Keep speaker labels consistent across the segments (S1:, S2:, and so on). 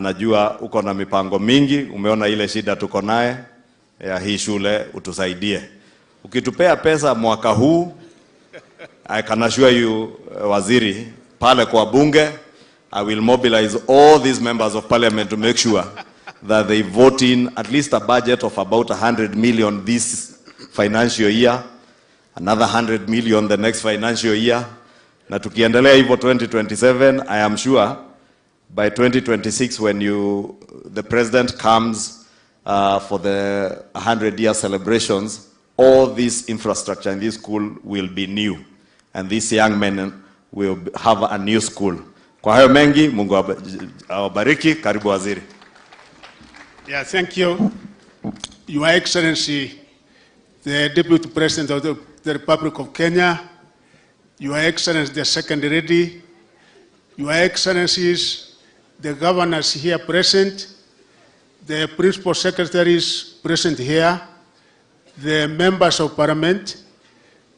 S1: Najua uko na mipango mingi, umeona ile shida tuko naye ya hii shule, utusaidie. Ukitupea pesa mwaka huu, I can assure you, waziri, pale kwa bunge, I will mobilize all these members of parliament to make sure that they vote in at least a budget of about 100 million this financial year, another 100 million the next financial year. Na tukiendelea hivyo 2027, I am sure by 2026 when the president comes for the 100-year celebrations, all this infrastructure in this school will be new. And these young men will have a new school. Kwa hayo mengi, Mungu awabariki. Karibu waziri.
S2: Yeah, thank you. Your Excellency, the Deputy President of the Republic of Kenya, Your Excellency, the Second Lady, Your Excellencies, the governors here present, the principal secretaries present here, the members of parliament,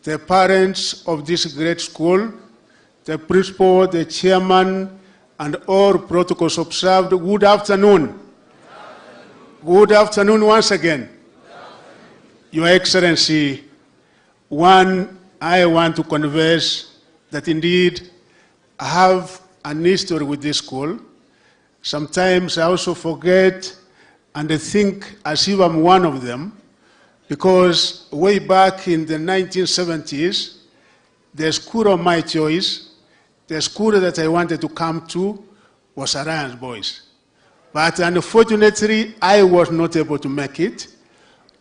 S2: the parents of this great school, the principal, the chairman, and all protocols observed. Good afternoon. Good afternoon once again. Your Excellency, I want to confess that indeed I have an history with this school. Sometimes I also forget and I think as if I'm one of them, because way back in the 1970s, the school of my choice, the school that I wanted to come to was Alliance Boys. But unfortunately, I was not able to make it.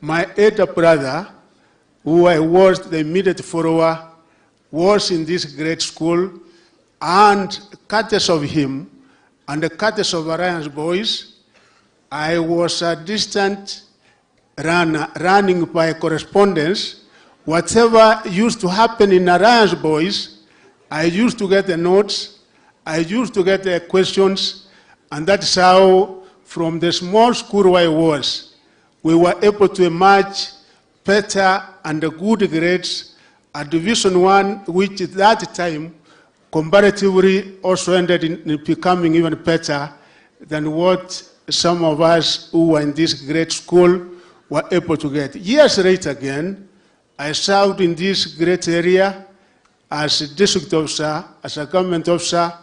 S2: My elder brother, who I was the immediate follower, was in this great school, and courtesy of him and the courtesy of Alliance Boys, I was a distant runner, running by correspondence. Whatever used to happen in Alliance Boys, I used to get the notes, I used to get the questions, and that's how, from the small school where I was, we were able to emerge better and good grades at Division 1, which at that time, comparatively, also ended in becoming even better than what some of us who were in this great school were able to get. Years later again, I served in this great area as a district officer, as a government officer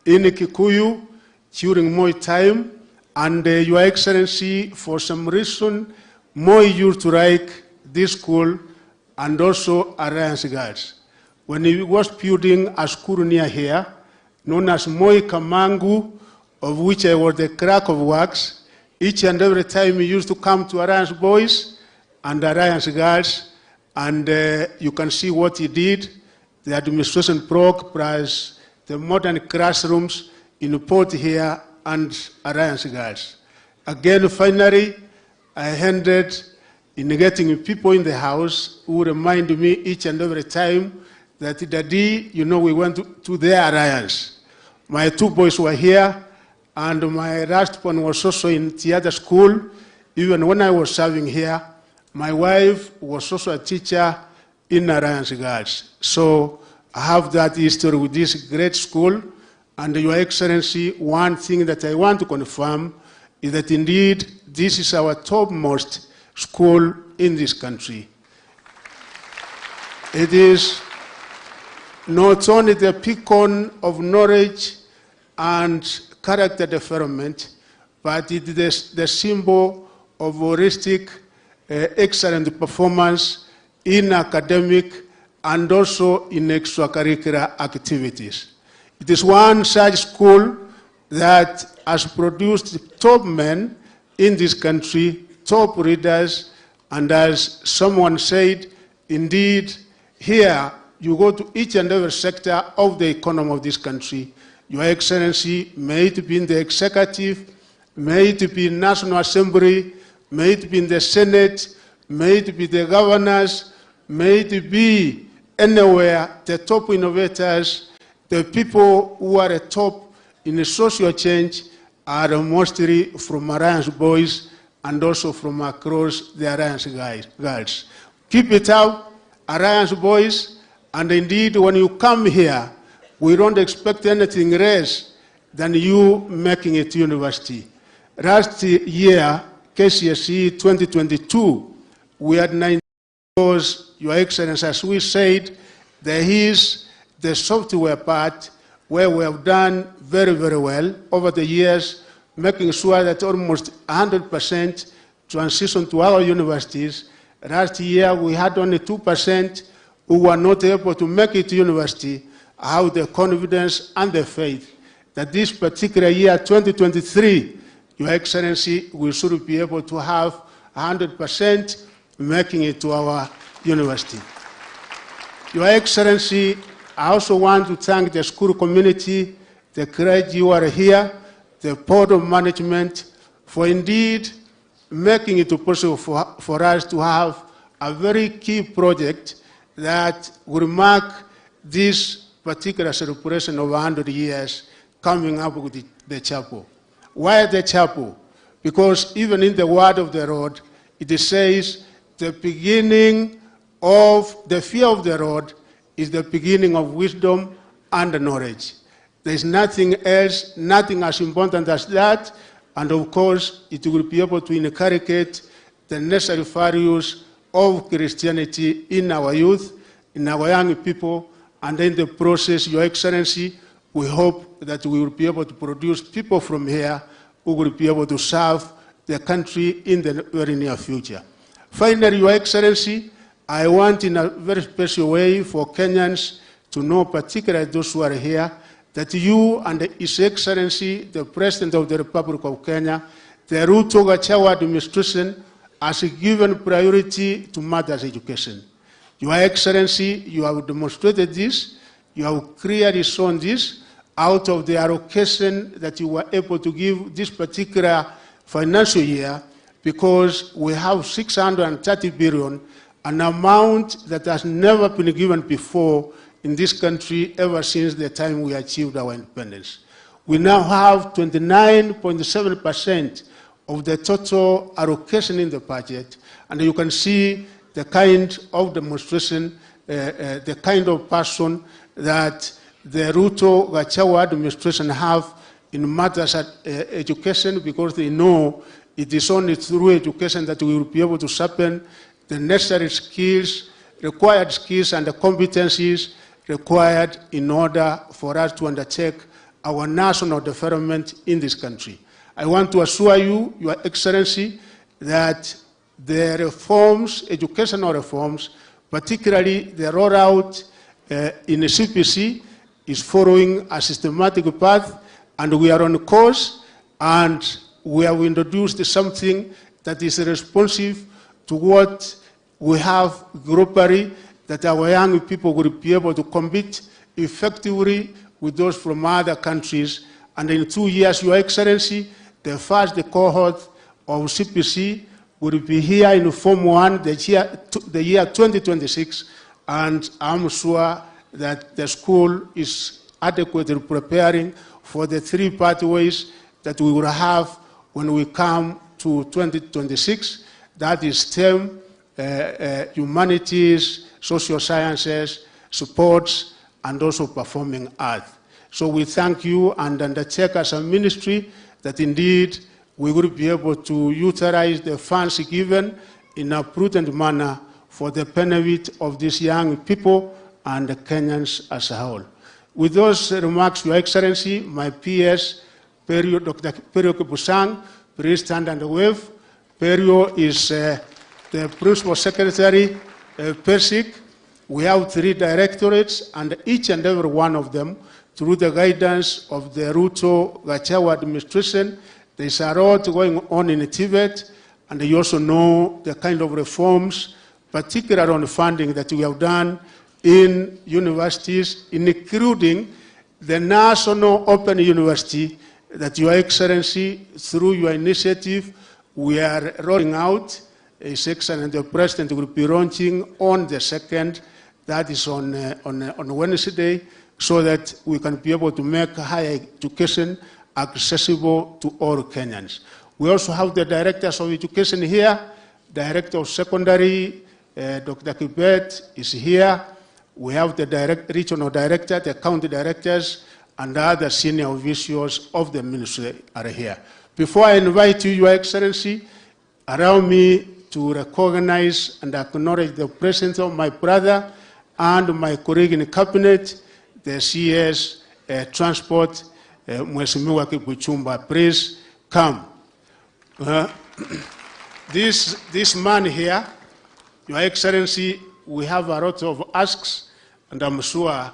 S2: in Kikuyu during my time, and Your Excellency, for some reason, Moi used to like this school and also Alliance Girls. When he was building a school near here, known as Moi Kamangu, of which I was the clerk of works, each and every time he used to come to Alliance Boys and Alliance Girls, and you can see what he did, the administration block plus the modern classrooms in Port here and Alliance Girls. Again, finally, I ended in getting people in the house who remind me each and every time that, Daddy, you know, we went to the Alliance. My two boys were here, and my last one was also in the other school. Even when I was serving here, my wife was also a teacher in Alliance Girls. So I have that history with this great school. And Your Excellency, one thing that I want to confirm is that indeed this is our topmost school in this country. It is not only the beacon of knowledge and character development, but it is the symbol of holistic, excellent performance in academic and also in extracurricular activities. It is one such school that has produced top men in this country, top readers, and as someone said, indeed, here you go to each and every sector of the economy of this country. Your Excellency, may it be in the executive, may it be in National Assembly, may it be in the Senate, may it be the governors, may it be anywhere, the top innovators, the people who are at top in the social change are mostly from Alliance Boys and also from across the Alliance Girls. Keep it up, Alliance Boys, and indeed when you come here, we don't expect anything less than you making it university. Last year, KCSE 2022, we had 9 because, Your Excellency, as we said, there is the software part where we have done very, very well over the years, making sure that almost 100% transition to our universities. Last year, we had only 2% who were not able to make it to university. I have the confidence and the faith that this particular year, 2023, Your Excellency, we should be able to have 100% making it to our university. Your Excellency, I also want to thank the school community, the clergy who are here, the board of management, for indeed making it possible for us to have a very key project that will mark this particular celebration of 100 years coming up with the chapel. Why the chapel? Because even in the word of the Lord, it says the beginning of the fear of the Lord is the beginning of wisdom and knowledge. There is nothing else, nothing as important as that, and of course, it will be able to inculcate the necessary values of Christianity in our youth, in our young people, and in the process, Your Excellency, we hope that we will be able to produce people from here who will be able to serve the country in the very near future. Finally, Your Excellency, I want in a very special way for Kenyans to know, particularly those who are here, that you and His Excellency, the President of the Republic of Kenya, the Ruto Gachawa administration, has given priority to matters education. Your Excellency, you have demonstrated this, you have clearly shown this out of the allocation that you were able to give this particular financial year, because we have 630 billion, an amount that has never been given before in this country ever since the time we achieved our independence. We now have 29.7% of the total allocation in the budget, and you can see the kind of demonstration, the kind of person that the Ruto Gachawa administration have in matters of education, because they know it is only through education that we will be able to sharpen the necessary skills, required skills and the competencies required in order for us to undertake our national development in this country. I want to assure you, Your Excellency, that the reforms, educational reforms, particularly the rollout in the CPC, is following a systematic path, and we are on course, and we have introduced something that is responsive to what we have globally, that our young people will be able to compete effectively with those from other countries. And in 2 years, Your Excellency, the first cohort of CPC will be here in Form 1 the year 2026, and I'm sure that the school is adequately preparing for the 3 pathways that we will have when we come to 2026. That is STEM, humanities, social sciences, sports, and also performing arts. So we thank you and undertake as a ministry that indeed we will be able to utilize the funds given in a prudent manner for the benefit of these young people and the Kenyans as a whole. With those remarks, Your Excellency, my PS, Dr. Perio Kipusang, please stand and wave. Perio is the Principal Secretary, PERSIC. We have 3 directorates, and each and every one of them, through the guidance of the Ruto Gachawa administration, there is a lot going on in Tibet, and you also know the kind of reforms, particularly on funding that we have done in universities, including the National Open University that Your Excellency, through your initiative, we are rolling out. His Excellency the President will be launching on the 2nd, that is on Wednesday, so that we can be able to make higher education accessible to all Kenyans. We also have the directors of education here. Director of secondary, Dr. Kibet is here. We have the regional director, the county directors, and other senior officials of the ministry are here. Before I invite you, Your Excellency, allow me to recognize and acknowledge the presence of my brother and my colleague in cabinet, the CS Transport, Mheshimu Kuchumba. Please come. This man here, Your Excellency, we have a lot of asks, and I'm sure